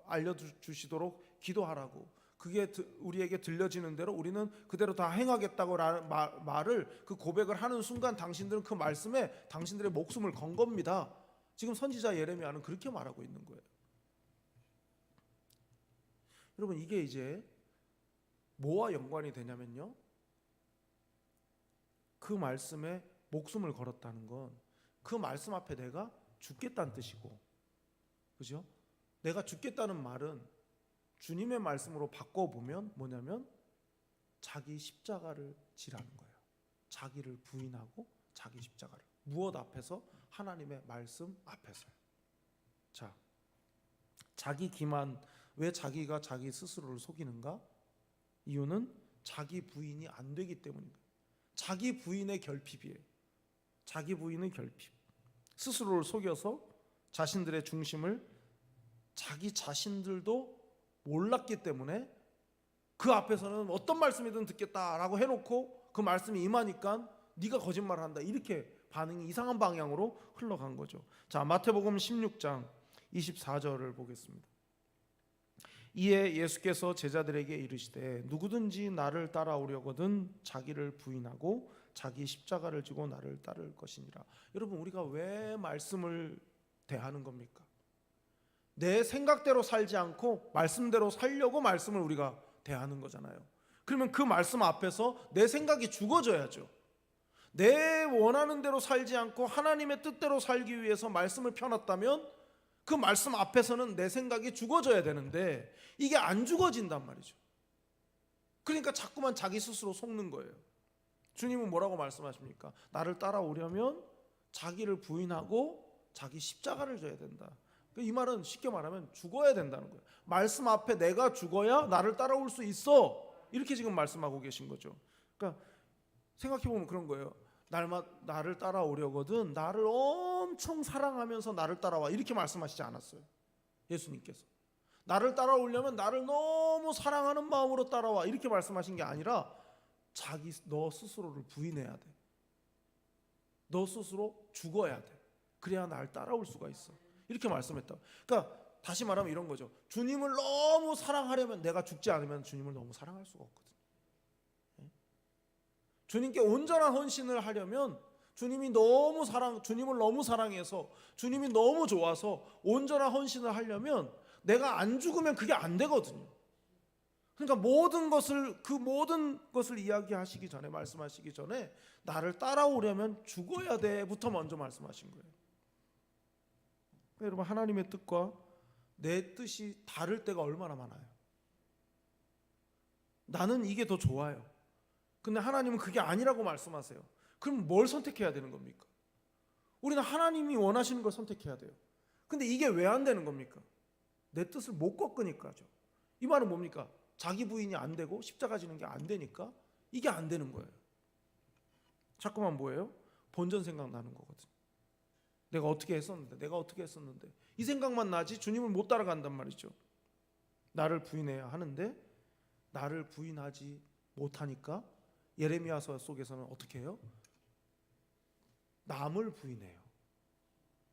알려주시도록 기도하라고, 그게 우리에게 들려지는 대로 우리는 그대로 다 행하겠다고 라는 말을, 그 고백을 하는 순간 당신들은 그 말씀에 당신들의 목숨을 건 겁니다. 지금 선지자 예레미야는 그렇게 말하고 있는 거예요. 여러분, 이게 이제 뭐와 연관이 되냐면요, 그 말씀에 목숨을 걸었다는 건 그 말씀 앞에 내가 죽겠다는 뜻이고, 그죠? 내가 죽겠다는 말은 주님의 말씀으로 바꿔보면 뭐냐면 자기 십자가를 지라는 거예요. 자기를 부인하고 자기 십자가를. 무엇 앞에서? 하나님의 말씀 앞에서요. 자, 자기 기만. 왜 자기가 자기 스스로를 속이는가? 이유는 자기 부인이 안 되기 때문입니다. 자기 부인의 결핍이에요. 자기 부인의 결핍. 스스로를 속여서 자신들의 중심을 자기 자신들도 몰랐기 때문에 그 앞에서는 어떤 말씀이든 듣겠다라고 해놓고 그 말씀이 임하니까 네가 거짓말을 한다, 이렇게 반응이 이상한 방향으로 흘러간 거죠. 자, 마태복음 16장 24절을 보겠습니다. 이에 예수께서 제자들에게 이르시되 누구든지 나를 따라오려거든 자기를 부인하고 자기 십자가를 지고 나를 따를 것이니라. 여러분, 우리가 왜 말씀을 대하는 겁니까? 내 생각대로 살지 않고 말씀대로 살려고 말씀을 우리가 대하는 거잖아요. 그러면 그 말씀 앞에서 내 생각이 죽어져야죠. 내 원하는 대로 살지 않고 하나님의 뜻대로 살기 위해서 말씀을 펴놨다면 그 말씀 앞에서는 내 생각이 죽어져야 되는데 이게 안 죽어진단 말이죠. 그러니까 자꾸만 자기 스스로 속는 거예요. 주님은 뭐라고 말씀하십니까? 나를 따라오려면 자기를 부인하고 자기 십자가를 져야 된다. 이 말은 쉽게 말하면 죽어야 된다는 거예요. 말씀 앞에 내가 죽어야 나를 따라올 수 있어, 이렇게 지금 말씀하고 계신 거죠. 그러니까 생각해보면 그런 거예요. 나를 따라오려거든 나를 엄청 사랑하면서 나를 따라와, 이렇게 말씀하시지 않았어요. 예수님께서 나를 따라오려면 나를 너무 사랑하는 마음으로 따라와, 이렇게 말씀하신 게 아니라 너 스스로를 부인해야 돼. 너 스스로 죽어야 돼. 그래야 나를 따라올 수가 있어, 이렇게 말씀했다. 그러니까 다시 말하면 이런 거죠. 주님을 너무 사랑하려면, 내가 죽지 않으면 주님을 너무 사랑할 수가 없거든. 주님께 온전한 헌신을 하려면 주님을 너무 사랑해서, 주님이 너무 좋아서 온전한 헌신을 하려면 내가 안 죽으면 그게 안 되거든요. 그러니까 모든 것을 이야기하시기 전에, 말씀하시기 전에 나를 따라오려면 죽어야 돼부터 먼저 말씀하신 거예요. 그러니까 여러분, 하나님의 뜻과 내 뜻이 다를 때가 얼마나 많아요. 나는 이게 더 좋아요. 근데 하나님은 그게 아니라고 말씀하세요. 그럼 뭘 선택해야 되는 겁니까? 우리는 하나님이 원하시는 걸 선택해야 돼요. 근데 이게 왜 안 되는 겁니까? 내 뜻을 못 꺾으니까죠. 이 말은 뭡니까? 자기 부인이 안 되고 십자가 지는 게 안 되니까 이게 안 되는 거예요. 자꾸만 뭐예요? 본전 생각나는 거거든요. 내가 어떻게 했었는데 이 생각만 나지 주님을 못 따라간단 말이죠. 나를 부인해야 하는데 나를 부인하지 못하니까 예레미야서 속에서는 어떻게 해요? 남을 부인해요.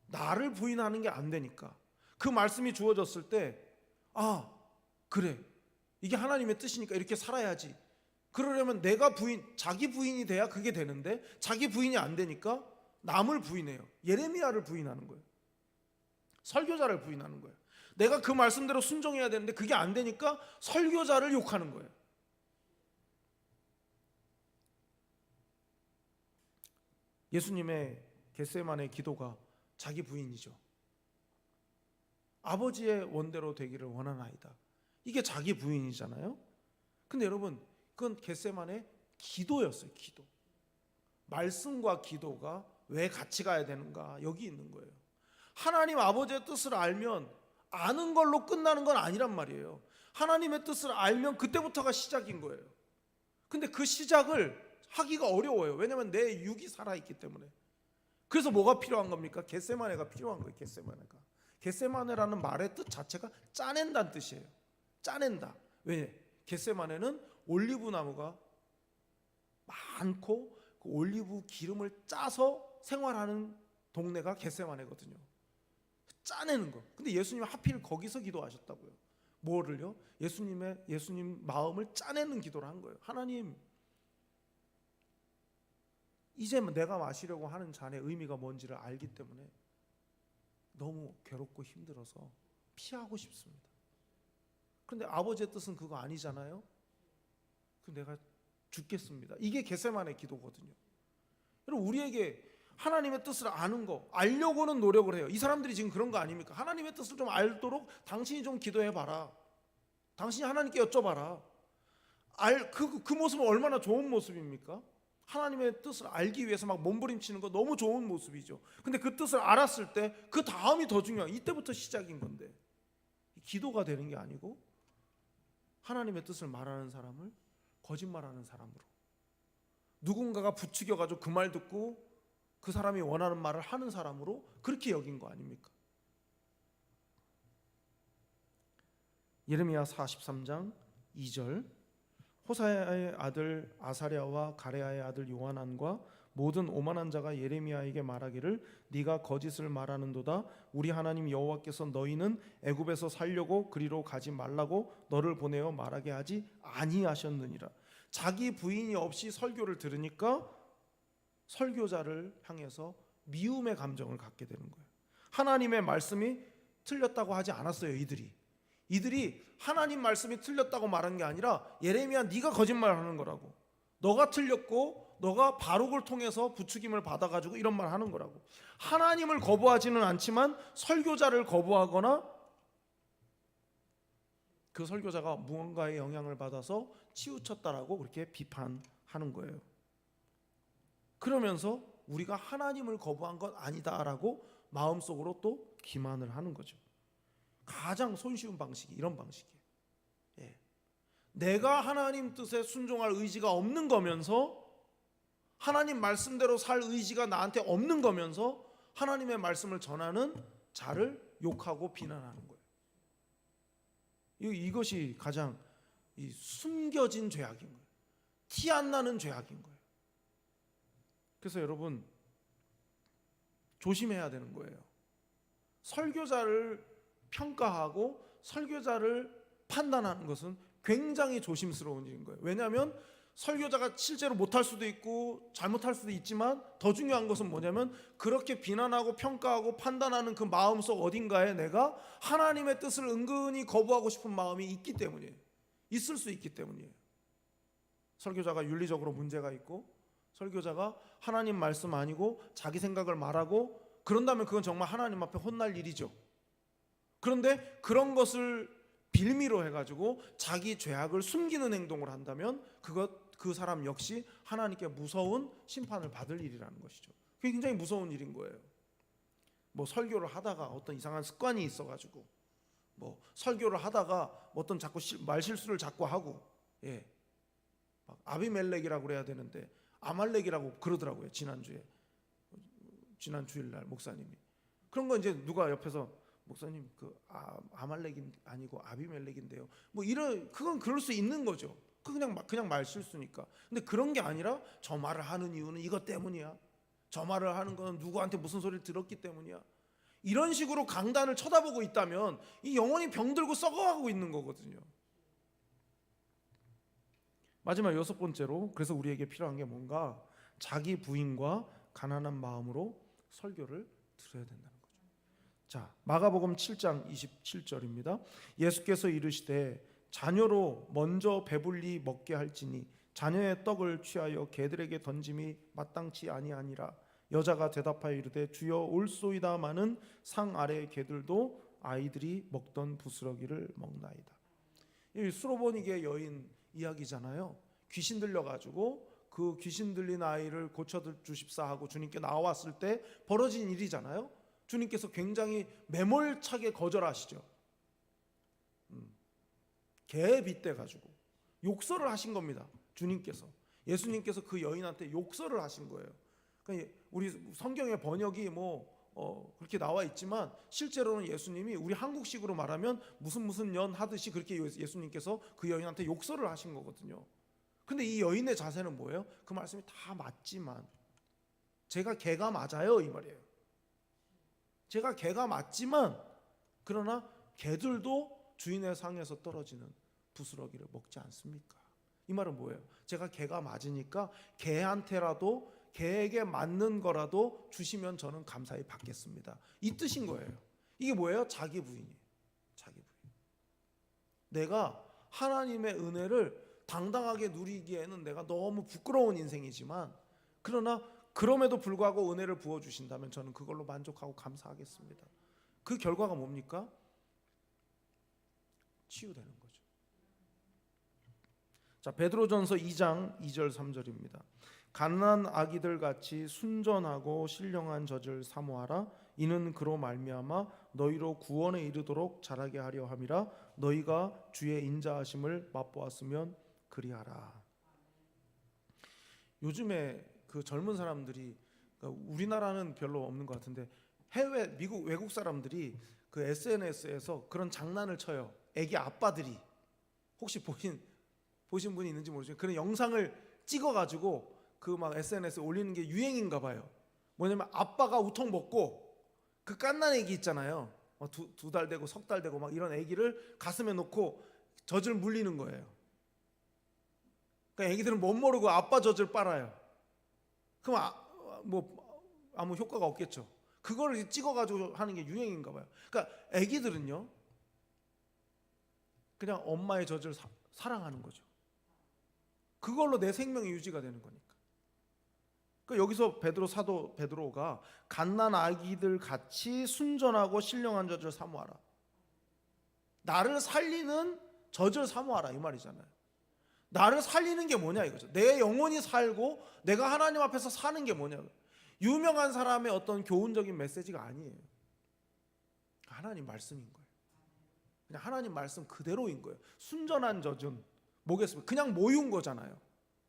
나를 부인하는 게 안 되니까 그 말씀이 주어졌을 때, 아, 그래, 이게 하나님의 뜻이니까 이렇게 살아야지. 그러려면 자기 부인이 돼야 그게 되는데 자기 부인이 안 되니까 남을 부인해요. 예레미야를 부인하는 거예요. 설교자를 부인하는 거예요. 내가 그 말씀대로 순종해야 되는데 그게 안 되니까 설교자를 욕하는 거예요. 예수님의 겟세마네 기도가 자기 부인이죠. 아버지의 원대로 되기를 원하나이다. 이게 자기 부인이잖아요. 근데 여러분, 그건 겟세마네 기도였어요. 기도. 말씀과 기도가 왜 같이 가야 되는가, 여기 있는 거예요. 하나님 아버지의 뜻을 알면 아는 걸로 끝나는 건 아니란 말이에요. 하나님의 뜻을 알면 그때부터가 시작인 거예요. 근데 그 시작을 하기가 어려워요. 왜냐하면 내 육이 살아있기 때문에. 그래서 뭐가 필요한 겁니까? 겟세마네가 필요한 거예요. 겟세마네가. 겟세마네라는 말의 뜻 자체가 짜낸다는 뜻이에요. 짜낸다. 왜? 겟세마네는 올리브 나무가 많고 그 올리브 기름을 짜서 생활하는 동네가 겟세마네거든요. 짜내는 거. 근데 예수님은 하필 거기서 기도하셨다고요. 뭐를요? 예수님 마음을 짜내는 기도를 한 거예요. 하나님, 이제 내가 마시려고 하는 잔의 의미가 뭔지를 알기 때문에 너무 괴롭고 힘들어서 피하고 싶습니다. 그런데 아버지의 뜻은 그거 아니잖아요. 그럼 내가 죽겠습니다. 이게 겟세마네 기도거든요. 여러분, 우리에게 하나님의 뜻을 아는 거, 알려고는 노력을 해요. 이 사람들이 지금 그런 거 아닙니까? 하나님의 뜻을 좀 알도록 당신이 좀 기도해봐라. 당신이 하나님께 여쭤봐라. 그 모습은 얼마나 좋은 모습입니까? 하나님의 뜻을 알기 위해서 막 몸부림치는 거 너무 좋은 모습이죠. 근데 그 뜻을 알았을 때 그 다음이 더 중요해요. 이때부터 시작인 건데, 기도가 되는 게 아니고 하나님의 뜻을 말하는 사람을 거짓말하는 사람으로, 누군가가 부추겨가지고 그 말 듣고 그 사람이 원하는 말을 하는 사람으로 그렇게 여긴 거 아닙니까? 예레미야 43장 2절, 호사야의 아들 아사랴와 가레야의 아들 요하난과 모든 오만한 자가 예레미야에게 말하기를 네가 거짓을 말하는도다. 우리 하나님 여호와께서 너희는 애굽에서 살려고 그리로 가지 말라고 너를 보내어 말하게 하지 아니하셨느니라. 자기 부인이 없이 설교를 들으니까 설교자를 향해서 미움의 감정을 갖게 되는 거예요. 하나님의 말씀이 틀렸다고 하지 않았어요. 이들이 하나님 말씀이 틀렸다고 말한 게 아니라 예레미야, 네가 거짓말하는 거라고. 너가 틀렸고 너가 바룩을 통해서 부추김을 받아가지고 이런 말 하는 거라고. 하나님을 거부하지는 않지만 설교자를 거부하거나 그 설교자가 무언가의 영향을 받아서 치우쳤다라고 그렇게 비판하는 거예요. 그러면서 우리가 하나님을 거부한 건 아니다라고 마음속으로 또 기만을 하는 거죠. 가장 손쉬운 방식이 이런 방식이에요. 내가 하나님 뜻에 순종할 의지가 없는 거면서, 하나님 말씀대로 살 의지가 나한테 없는 거면서 하나님의 말씀을 전하는 자를 욕하고 비난하는 거예요. 이것이 가장 숨겨진 죄악인 거예요. 티 안 나는 죄악인 거예요. 그래서 여러분, 조심해야 되는 거예요. 설교자를 평가하고 설교자를 판단하는 것은 굉장히 조심스러운 일인 거예요. 왜냐하면 설교자가 실제로 못할 수도 있고 잘못할 수도 있지만 더 중요한 것은 뭐냐면 그렇게 비난하고 평가하고 판단하는 그 마음속 어딘가에 내가 하나님의 뜻을 은근히 거부하고 싶은 마음이 있기 때문이에요. 있을 수 있기 때문이에요. 설교자가 윤리적으로 문제가 있고 설교자가 하나님 말씀 아니고 자기 생각을 말하고 그런다면 그건 정말 하나님 앞에 혼날 일이죠. 그런데 그런 것을 빌미로 해가지고 자기 죄악을 숨기는 행동을 한다면 그 사람 역시 하나님께 무서운 심판을 받을 일이라는 것이죠. 그게 굉장히 무서운 일인 거예요. 뭐 설교를 하다가 어떤 이상한 습관이 있어가지고 뭐 설교를 하다가 어떤 자꾸 말실수를 자꾸 하고, 막 아비멜렉이라고 그래야 되는데 아말렉이라고 그러더라고요. 지난 주일날 목사님이 그런 거 이제 누가 옆에서 목사님 그 아말렉이 아니고 아비멜렉인데요. 뭐 그건 그럴 수 있는 거죠. 그냥 말 실수니까. 근데 그런 게 아니라 저 말을 하는 이유는 이것 때문이야. 저 말을 하는 건 누구한테 무슨 소리를 들었기 때문이야. 이런 식으로 강단을 쳐다보고 있다면 이 영혼이 병들고 썩어가고 있는 거거든요. 마지막 6번째로, 그래서 우리에게 필요한 게 뭔가 자기 부인과 가난한 마음으로 설교를 들어야 된다는 거죠. 자, 마가복음 7장 27절입니다. 예수께서 이르시되 자녀로 먼저 배불리 먹게 할지니 자녀의 떡을 취하여 개들에게 던짐이 마땅치 아니하니라. 여자가 대답하여 이르되 주여 올소이다마는 상 아래의 개들도 아이들이 먹던 부스러기를 먹나이다. 이 수로보니게 여인 이야기잖아요. 귀신 들려가지고 그 귀신 들린 아이를 고쳐주십사 하고 주님께 나왔을 때 벌어진 일이잖아요. 주님께서 굉장히 매몰차게 거절하시죠. 개에 빗대가지고 욕설을 하신 겁니다. 예수님께서 그 여인한테 욕설을 하신 거예요. 그러니까 우리 성경의 번역이 뭐 그렇게 나와 있지만 실제로는 예수님이 우리 한국식으로 말하면 무슨 년 하듯이 그렇게 예수님께서 그 여인한테 욕설을 하신 거거든요. 근데 이 여인의 자세는 뭐예요? 그 말씀이 다 맞지만 제가 개가 맞아요 이 말이에요. 제가 개가 맞지만 그러나 개들도 주인의 상에서 떨어지는 부스러기를 먹지 않습니까? 이 말은 뭐예요? 제가 개가 맞으니까 개한테라도 개에게 맞는 거라도 주시면 저는 감사히 받겠습니다. 이 뜻인 거예요. 이게 뭐예요? 자기 부인이에요. 자기 부인. 내가 하나님의 은혜를 당당하게 누리기에는 내가 너무 부끄러운 인생이지만 그러나 그럼에도 불구하고 은혜를 부어주신다면 저는 그걸로 만족하고 감사하겠습니다. 그 결과가 뭡니까? 치유되는 거죠. 자, 베드로전서 2장 2절 3절입니다. 갓난 아기들 같이 순전하고 신령한 젖을 사모하라. 이는 그로 말미암아 너희로 구원에 이르도록 자라게 하려 함이라. 너희가 주의 인자하심을 맛보았으면 그리하라. 요즘에 그 젊은 사람들이, 그러니까 우리나라는 별로 없는 것 같은데 해외 미국 외국 사람들이 그 SNS에서 그런 장난을 쳐요. 애기 아빠들이 혹시 보신 분이 있는지 모르지만 그런 영상을 찍어가지고 그 막 SNS에 올리는 게 유행인가 봐요. 뭐냐면 아빠가 우통 먹고 그 갓난 애기 있잖아요. 두 달 되고 석 달 되고 막 이런 애기를 가슴에 놓고 젖을 물리는 거예요. 그러니까 애기들은 못 모르고 아빠 젖을 빨아요. 그럼 아무 효과가 없겠죠. 그걸 찍어가지고 하는 게 유행인가 봐요. 그러니까 애기들은요 그냥 엄마의 젖을 사랑하는 거죠. 그걸로 내 생명이 유지가 되는 거니까. 그러니까 여기서 사도 베드로가 갓난 아기들 같이 순전하고 신령한 젖을 사모하라. 나를 살리는 젖을 사모하라 이 말이잖아요. 나를 살리는 게 뭐냐 이거죠. 내 영혼이 살고 내가 하나님 앞에서 사는 게 뭐냐. 유명한 사람의 어떤 교훈적인 메시지가 아니에요. 하나님 말씀인 거예요. 그냥 하나님 말씀 그대로인 거예요. 순전한 젖은 뭐겠습니까? 그냥 모유인 거잖아요.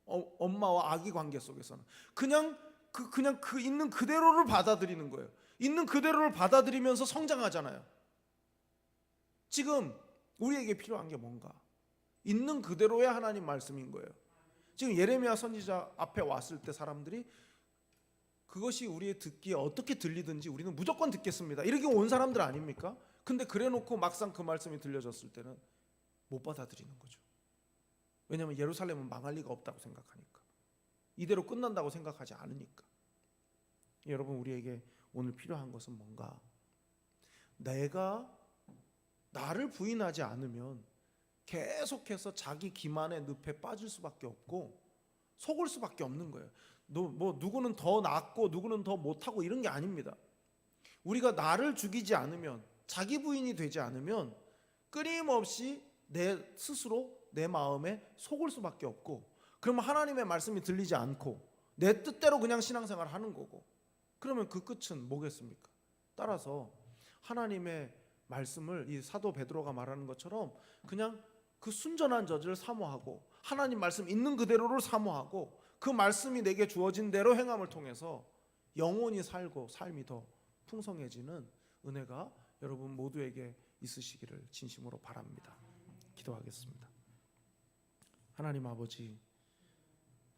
엄마와 아기 관계 속에서는 그냥 그 있는 그대로를 받아들이는 거예요. 있는 그대로를 받아들이면서 성장하잖아요. 지금 우리에게 필요한 게 뭔가? 있는 그대로의 하나님 말씀인 거예요. 지금 예레미야 선지자 앞에 왔을 때 사람들이 그것이 우리의 듣기에 어떻게 들리든지 우리는 무조건 듣겠습니다. 이렇게 온 사람들 아닙니까? 근데 그래놓고 막상 그 말씀이 들려졌을 때는 못 받아들이는 거죠. 왜냐하면 예루살렘은 망할 리가 없다고 생각하니까, 이대로 끝난다고 생각하지 않으니까. 여러분, 우리에게 오늘 필요한 것은 뭔가? 내가 나를 부인하지 않으면 계속해서 자기 기만의 늪에 빠질 수밖에 없고 속을 수밖에 없는 거예요. 누구는 더 낫고 누구는 더 못하고 이런 게 아닙니다. 우리가 나를 죽이지 않으면, 자기 부인이 되지 않으면 끊임없이 내 스스로 내 마음에 속을 수밖에 없고, 그러면 하나님의 말씀이 들리지 않고 내 뜻대로 그냥 신앙생활을 하는 거고, 그러면 그 끝은 뭐겠습니까? 따라서 하나님의 말씀을 이 사도 베드로가 말하는 것처럼 그냥 그 순전한 젖을 사모하고 하나님 말씀 있는 그대로를 사모하고 그 말씀이 내게 주어진 대로 행함을 통해서 영혼이 살고 삶이 더 풍성해지는 은혜가 여러분 모두에게 있으시기를 진심으로 바랍니다. 기도하겠습니다. 하나님 아버지,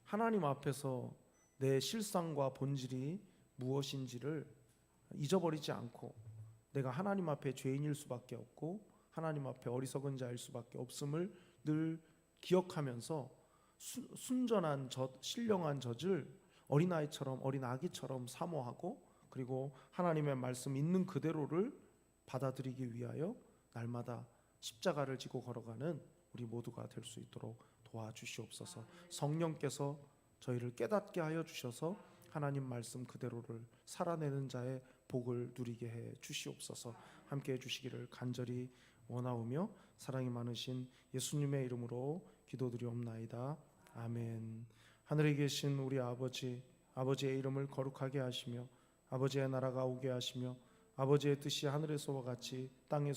하나님 앞에서 내 실상과 본질이 무엇인지를 잊어버리지 않고 내가 하나님 앞에 죄인일 수밖에 없고 하나님 앞에 어리석은 자일 수밖에 없음을 늘 기억하면서 순전한 젖, 신령한 젖을 어린아이처럼, 어린아기처럼 사모하고, 그리고 하나님의 말씀 있는 그대로를 받아들이기 위하여 날마다 십자가를 지고 걸어가는 우리 모두가 될 수 있도록 도와주시옵소서. 성령께서 저희를 깨닫게 하여 주셔서 하나님 말씀 그대로를 살아내는 자의 복을 누리게 해 주시옵소서. 함께 해 주시기를 간절히 원하오며 사랑이 많으신 예수님의 이름으로 기도드리옵나이다. 아멘. 하늘에 계신 우리 아버지, 아버지의 이름을 거룩하게 하시며 아버지의 나라가 오게 하시며 아버지의 뜻이 하늘에서와 같이 땅에서